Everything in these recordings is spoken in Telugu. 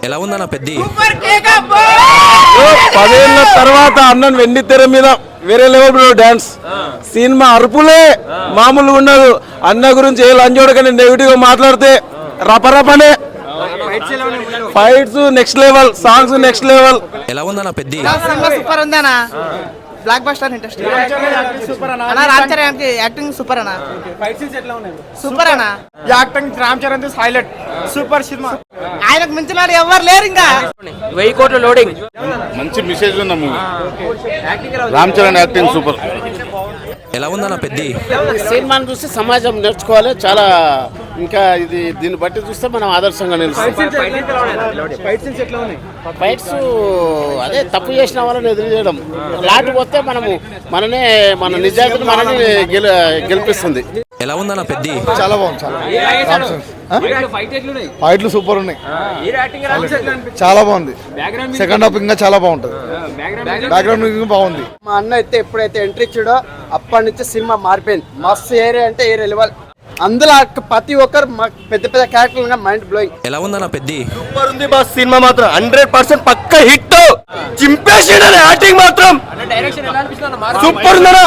ఎలా ఉందన్న పెద్ది? 10 ఏళ్ళ తర్వాత అన్నన్ వెండి తెర మీద వేరే లెవెల్ డాన్స్ సినిమా అరుపులే మామూలుగా ఉండదు. అన్న గురించి ఏ లంజోడు నెగిటివ్ గా మాట్లాడితే రపరపనే. Fights next level, songs next level. ఎలా ఉందన్న పెద్ది? సూపర్ ఉందనా, బ్లాక్ బస్టర్ ఇండస్ట్రీ అన్న. రామ్ చరణ్ యాక్టింగ్ సూపర్ అన్న. సూపర్ అన్న acting Ram Charan highlight. Super cinema. ఆయనకు మించిన వాడు ఎవరు లేరు. ఇంకా 1000 కోట్ల లోడింగ్. మంచి మెసేజ్ ఉన్న movie. Ram Charan acting super. ఎలా ఉందన్న పెద్ది? సినిమాను చూస్తే సమాజం నేర్చుకోవాలి చాలా. ఇంకా ఇది దీన్ని బట్టి చూస్తే మనం ఆదర్శంగా నిలుస్తాం. ఫైట్స్ అదే తప్పు చేసిన వాళ్ళని ఎదురు చేయడం, లాటు పోతే మన నిజాయితీని మనని గెలిపిస్తుంది. ఎలా ఉందన్న పెద్ది? చాలా బాగుంది. ఫైట్లు సూపర్ ఉన్నాయి, చాలా బాగుంది. సెకండ్ హాఫ్ ఇంకా చాలా బాగుంటది. బ్యాక్గ్రౌండ్ మ్యూజిక్ బాగుంది. మా అన్న అయితే ఎప్పుడైతే ఎంట్రీ ఇచ్చాడో అప్పటి నుంచి సినిమా మారిపోయింది. మస్తు ఏరియా అంటే ఏరియా లెవెల్. అందులో ప్రతి ఒక్కరు పెద్ద పెద్ద క్యారెక్టర్లుగా మైండ్ బ్లోయింగ్. ఎలా ఉందన్న పెద్ది? సూపర్ ఉంది బాస్. సినిమా మాత్రం 100% పక్క హిట్. చింపేసాడు యాక్టింగ్ మాత్రం సూపర్ ఉందనా.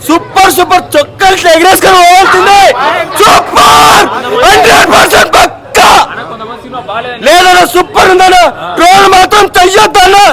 సూపర్ సూపర్ చొక్కలు ఎగరేసుకొని పోవాల్సిందే. సూపర్ 100% పక్క లేదన్నా. సూపర్ ఉందన్నా. ట్రోల్ మాత్రం చెయ్యొద్దన్నా.